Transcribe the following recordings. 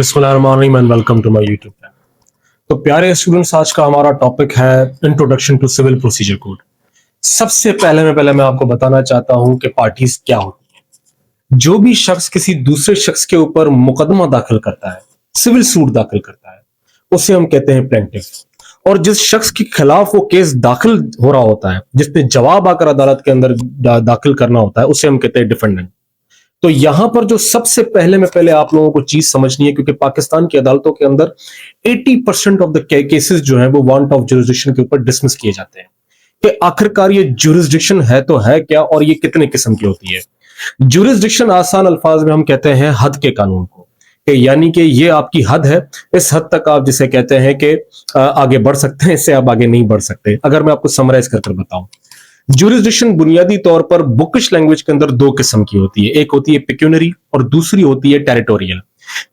बिस्मिल्लाहिर्रहमानिर्रहीम and welcome to my YouTube channel. तो प्यारे स्टूडेंट्स, आज का हमारा टॉपिक है introduction to civil procedure code. सबसे पहले मैं आपको बताना चाहता हूं कि पार्टीज क्या होती है। जो भी शख्स किसी दूसरे शख्स के ऊपर मुकदमा दाखिल करता है, सिविल सूट दाखिल करता है, उसे हम कहते हैं प्लेंटिफ। और जिस शख्स के खिलाफ वो केस दाखिल हो रहा होता है, जिसने जवाब आकर अदालत के अंदर दाखिल करना होता है, उसे हम कहते हैं डिफेंडेंट। तो यहां पर जो सबसे पहले आप लोगों को चीज समझनी है, क्योंकि पाकिस्तान की अदालतों के अंदर 80% ऑफ द केसेस जो है वो वांट ऑफ जुरिस्डिक्शन के ऊपर डिसमिस किए जाते हैं कि आखिरकार ये जुरिस्डिक्शन है तो है क्या, और ये कितने किस्म की होती है। जुरिस्डिक्शन आसान अल्फाज में हम कहते हैं हद के कानून को, कि यानी कि ये आपकी हद है, इस हद तक आप जिसे कहते हैं कि आगे बढ़ सकते हैं, इससे आप आगे नहीं बढ़ सकते। अगर मैं आपको समराइज कर बताऊं, जुरिस्डिक्शन बुनियादी तौर पर बुकिश लैंग्वेज के अंदर दो किस्म की होती है, एक होती है पेक्यूनरी और दूसरी होती है टेरिटोरियल।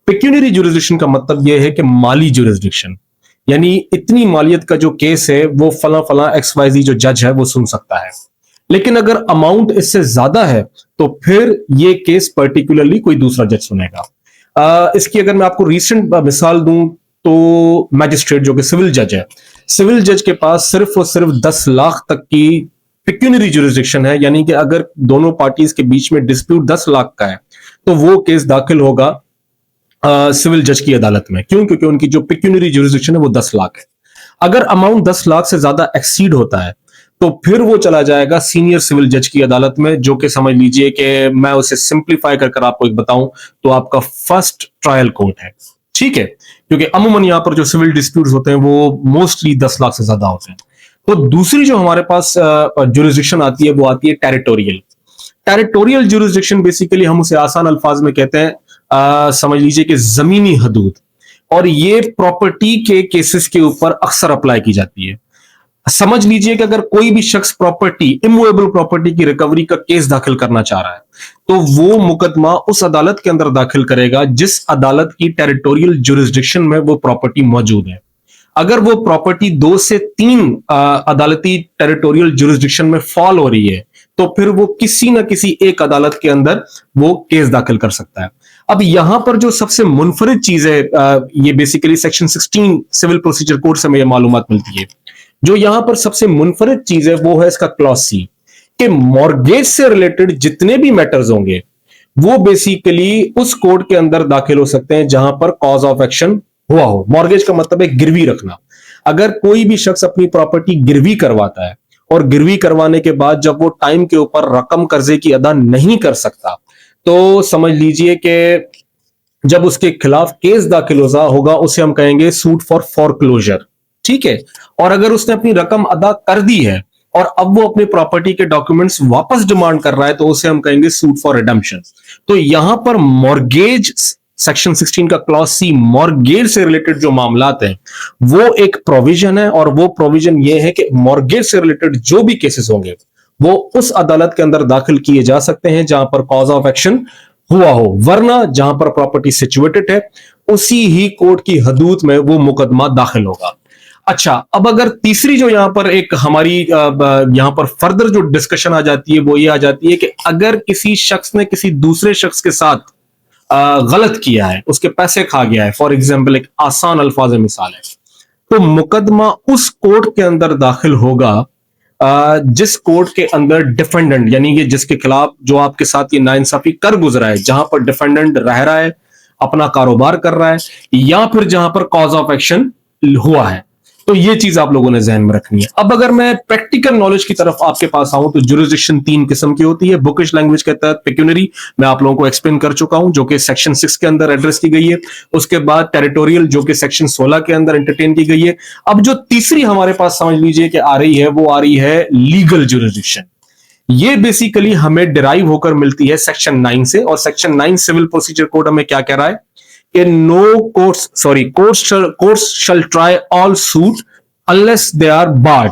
पेक्यूनरी जुरिस्डिक्शन का मतलब यह है कि माली जुरिस्डिक्शन, यानी इतनी मालियत का जो केस है वो फला फला XYZ जो जज है वो सुन सकता है। लेकिन अगर अमाउंट इससे ज्यादा है तो फिर ये केस पर्टिकुलरली कोई दूसरा जज सुनेगा। इसकी अगर मैं आपको रिसेंट मिसाल दूं तो मैजिस्ट्रेट जो कि सिविल जज है, सिविल जज के पास सिर्फ और सिर्फ 10 लाख तक की पेक्यूनरी जुरिस्डिक्शन है, यानी कि अगर दोनों पार्टीज के बीच में डिस्प्यूट 10 लाख का है तो वो केस दाखिल होगा सिविल जज की अदालत में। क्यों? क्योंकि उनकी जो पेक्यूनरी जुरिस्डिक्शन है वो 10 लाख है। अगर अमाउंट 10 लाख से ज्यादा एक्सीड होता है तो फिर वो चला जाएगा सीनियर सिविल जज की अदालत में, जो कि समझ लीजिए कि मैं उसे सिंप्लीफाई कर आपको एक बताऊं तो आपका फर्स्ट ट्रायल कोर्ट है। ठीक है, क्योंकि अमूमन यहां पर जो सिविल डिस्प्यूट्स होते हैं वो मोस्टली 10 लाख से ज्यादा होते हैं। तो दूसरी जो हमारे पास जुरिस्डिक्शन आती है वो आती है टेरिटोरियल। टेरिटोरियल जुरिस्डिक्शन बेसिकली हम उसे आसान अल्फाज में कहते हैं, समझ लीजिए कि जमीनी हदूद, और ये प्रॉपर्टी के केसेस के ऊपर अक्सर अप्लाई की जाती है। समझ लीजिए कि अगर कोई भी शख्स प्रॉपर्टी, इमूवेबल प्रॉपर्टी की रिकवरी का केस दाखिल करना चाह रहा है तो वो मुकदमा उस अदालत के अंदर दाखिल करेगा जिस अदालत की टेरिटोरियल जुरिस्डिक्शन में वो प्रॉपर्टी मौजूद है। अगर वो प्रॉपर्टी 2 से 3 अदालती टेरिटोरियल जुरिस्डिक्शन में फॉल हो रही है तो फिर वो किसी ना किसी एक अदालत के अंदर वो केस दाखिल कर सकता है। अब यहां पर जो सबसे मुनफरिद चीज है, ये basically section 16 civil procedure code से हमें मालूमात मिलती है। जो यहां पर सबसे मुनफरिद चीज है वो है इसका क्लॉज सी, कि मॉर्गेज से रिलेटेड जितने भी मैटर्स होंगे वो बेसिकली उस कोर्ट के अंदर दाखिल हो सकते हैं जहां पर कॉज ऑफ एक्शन हुआ हो। मॉर्गेज का मतलब है गिरवी रखना। अगर कोई भी शख्स अपनी प्रॉपर्टी गिरवी करवाता है और गिरवी करवाने के बाद जब वो टाइम के ऊपर रकम कर्जे की अदा नहीं कर सकता तो समझ लीजिए कि जब उसके खिलाफ केस दाखिल होगा उसे हम कहेंगे सूट फॉर फॉरक्लोजर। ठीक है, और अगर उसने अपनी रकम अदा कर दी है और अब वो अपनी प्रॉपर्टी के डॉक्यूमेंट्स वापस डिमांड कर रहा है तो उसे हम कहेंगे सूट फॉर रिडेम्पशन। तो यहां पर मॉर्गेज सेक्शन 16 का क्लॉज सी, मॉर्गेज से रिलेटेड जो मामलात हैं वो एक प्रोविजन है, और वो प्रोविजन ये है कि मॉर्गेज से रिलेटेड जो भी केसेस होंगे वो उस अदालत के अंदर दाखिल किए जा सकते हैं जहां पर कॉज ऑफ एक्शन हुआ हो, वरना जहां पर प्रॉपर्टी सिचुएटेड है उसी ही कोर्ट की हदूद में वो मुकदमा दाखिल होगा। अच्छा, अब अगर तीसरी जो यहां पर एक हमारी यहां पर फर्दर जो डिस्कशन आ जाती है वो ये आ जाती है कि अगर किसी शख्स ने किसी दूसरे शख्स के साथ गलत किया है, उसके पैसे खा गया है, फॉर एग्जाम्पल एक आसान अल्फाज मिसाल है, तो मुकदमा उस कोर्ट के अंदर दाखिल होगा जिस कोर्ट के अंदर डिफेंडेंट, यानी कि जिसके खिलाफ जो आपके साथ ये नाइंसाफी कर गुजरा है, जहां पर डिफेंडेंट रह रहा है, अपना कारोबार कर रहा है, या फिर जहां पर कॉज ऑफ एक्शन हुआ है। तो ये चीज आप लोगों ने ध्यान में रखनी है। अब अगर मैं प्रैक्टिकल नॉलेज की तरफ आपके पास आऊं तो जुरिस्डिक्शन 3 किस्म की होती है। बुकिश लैंग्वेज के तहत पेक्यूनरी मैं आप लोगों को एक्सप्लेन कर चुका हूं, जो कि सेक्शन 6 के अंदर एड्रेस की गई है। उसके बाद टेरिटोरियल, जो कि सेक्शन 16 के अंदर एंटरटेन की गई है। अब जो तीसरी हमारे पास समझ लीजिए कि आ रही है वो आ रही है लीगल जुरिस्डिक्शन। ये बेसिकली हमें डिराइव होकर मिलती है सेक्शन 9 से, और सेक्शन 9 सिविल प्रोसीजर कोड हमें क्या कह रहा है कि courts shall try all suit unless they are barred,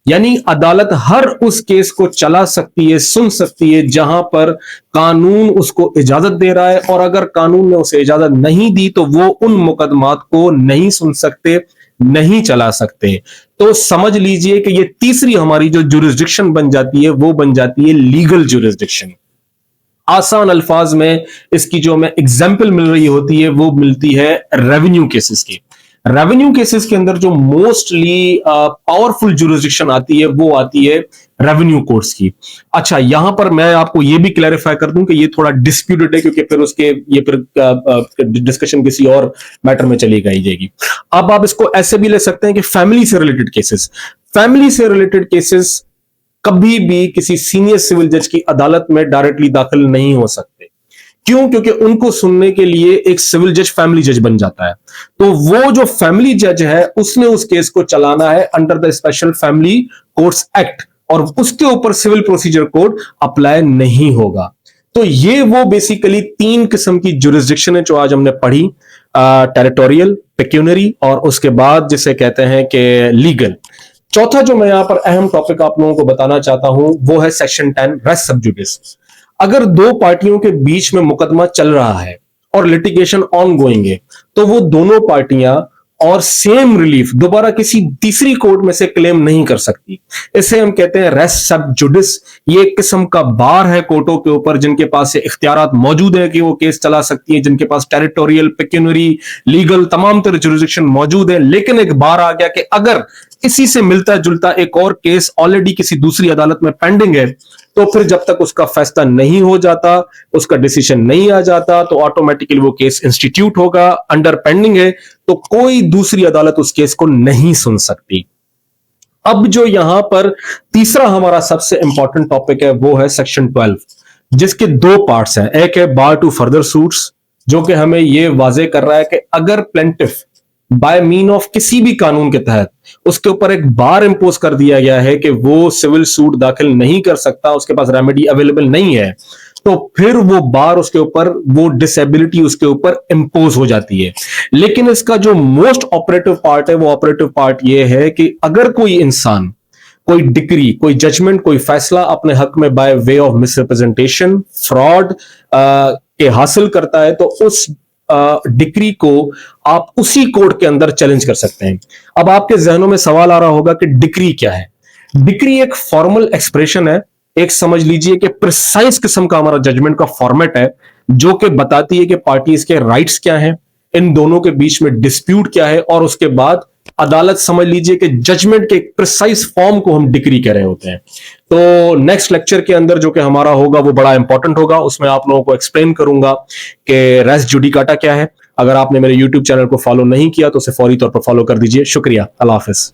यानी अदालत हर उस केस को चला सकती है, सुन सकती है जहां पर कानून उसको इजाजत दे रहा है, और अगर कानून ने उसे इजाजत नहीं दी तो वो उन मुकदमात को नहीं सुन सकते, नहीं चला सकते। तो समझ लीजिए कि ये तीसरी हमारी जो जुरिस्डिक्शन बन जाती है वो बन जाती है लीगल जुरिस्डिक्शन। आसान अल्फाज में इसकी जो हमें एग्जाम्पल मिल रही होती है वो मिलती है रेवेन्यू केसेस की। रेवेन्यू केसेस के अंदर जो मोस्टली पावरफुल जुरिस्डिक्शन आती है वो आती है रेवेन्यू कोर्ट्स की। अच्छा, यहां पर मैं आपको ये भी क्लैरिफाई कर दूं कि ये थोड़ा डिस्प्यूटेड है, क्योंकि फिर उसके ये फिर डिस्कशन किसी और मैटर में चली गई जाएगी। अब आप इसको ऐसे भी ले सकते हैं कि फैमिली से रिलेटेड केसेस, फैमिली से रिलेटेड केसेस कभी भी किसी सीनियर सिविल जज की अदालत में डायरेक्टली दाखिल नहीं हो सकते। क्यों? क्योंकि उनको सुनने के लिए एक सिविल जज फैमिली जज बन जाता है, तो वो जो फैमिली जज है उसने उस केस को चलाना है under the special family courts act, और उसके ऊपर सिविल प्रोसीजर कोड अप्लाई नहीं होगा। तो ये वो बेसिकली 3 किस्म की जुरिस्डिक्शन है जो आज हमने पढ़ी, टेरिटोरियल, पेक्यूनरी और उसके बाद जिसे कहते हैं कि लीगल। चौथा जो मैं यहां पर अहम टॉपिक आप लोगों को बताना चाहता हूं वो है सेक्शन 10 रेस सब जुडिस। अगर दो पार्टियों के बीच में मुकदमा चल रहा है और लिटिगेशन ऑन गोइंग है, तो वो दोनों पार्टियां और सेम रिलीफ दोबारा किसी तीसरी कोर्ट में से क्लेम नहीं कर सकती। इसे हम कहते हैं रेस सब जुडिस। ये एक किस्म का बार है कोर्टों के ऊपर जिनके पास इख्तियारात मौजूद है कि वो केस चला सकती है, जिनके पास टेरिटोरियल, पेक्यूनरी, लीगल तमाम तरह जुरिस्डिक्शन मौजूद है। लेकिन एक बार आ गया कि अगर इसी से मिलता जुलता एक और केस ऑलरेडी किसी दूसरी अदालत में पेंडिंग है, तो फिर जब तक उसका फैसला नहीं हो जाता, उसका डिसीजन नहीं आ जाता, तो ऑटोमेटिकली वो केस इंस्टीट्यूट होगा। अंडर पेंडिंग है तो कोई दूसरी अदालत उस केस को नहीं सुन सकती। अब जो यहां पर तीसरा हमारा सबसे इंपॉर्टेंट टॉपिक है वो है सेक्शन 12, जिसके 2 पार्ट्स हैं। एक है बार टू फर्दर सूट्स, जो कि हमें यह वाजे कर रहा है कि अगर प्लेंटिफ बाय मीन ऑफ किसी भी कानून के तहत उसके ऊपर एक बार इंपोज कर दिया गया है कि वो सिविल सूट दाखिल नहीं कर सकता, उसके पास रेमेडी अवेलेबल नहीं है, तो फिर वो बार उसके ऊपर, वो डिसेबिलिटी उसके ऊपर इंपोज हो जाती है। लेकिन इसका जो मोस्ट ऑपरेटिव पार्ट है वो ऑपरेटिव पार्ट ये है कि अगर कोई इंसान कोई डिक्री, कोई जजमेंट, कोई फैसला अपने हक में by way of misrepresentation, fraud के हासिल करता है, तो उस डिक्री को आप उसी कोर्ट के अंदर चैलेंज कर सकते हैं। अब आपके जहनों में सवाल आ रहा होगा कि डिक्री क्या है। डिक्री एक फॉर्मल एक्सप्रेशन है, एक समझ लीजिए कि प्रिसाइज किस्म का हमारा जजमेंट का फॉर्मेट है, जो कि बताती है कि पार्टीज के राइट्स क्या हैं, इन दोनों के बीच में डिस्प्यूट क्या है, और उसके बाद अदालत समझ लीजिए कि जजमेंट के प्रिसाइज फॉर्म को हम डिक्री कह रहे होते हैं। तो नेक्स्ट लेक्चर के अंदर जो कि हमारा होगा वो बड़ा इंपॉर्टेंट होगा, उसमें आप लोगों को एक्सप्लेन करूंगा कि रेस जुडिकाटा क्या है। अगर आपने मेरे यूट्यूब चैनल को फॉलो नहीं किया तो उसे फौरी तौर पर फॉलो कर दीजिए। शुक्रिया, अल्लाह हाफिज।